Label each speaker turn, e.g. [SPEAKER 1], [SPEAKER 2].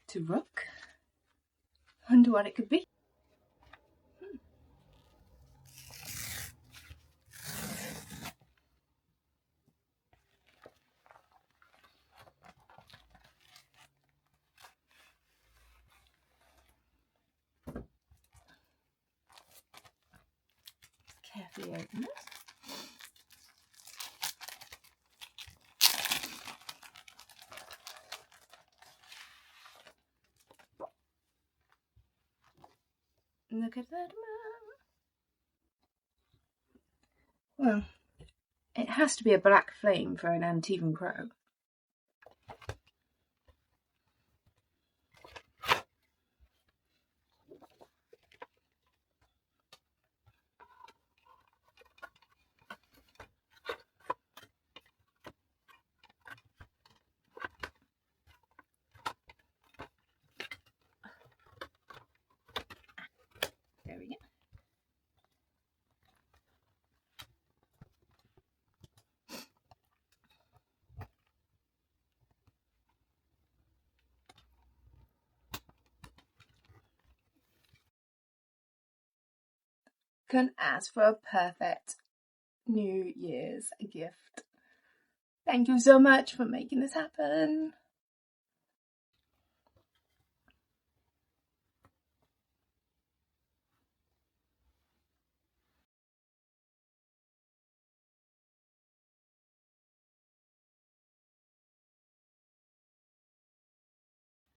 [SPEAKER 1] to Rook. Wonder what it could be. Carefully open it. Look at that man. Well, it has to be a black flame for an Antivan crow. There we go. Couldn't ask for a perfect New Year's gift. Thank you so much for making this happen.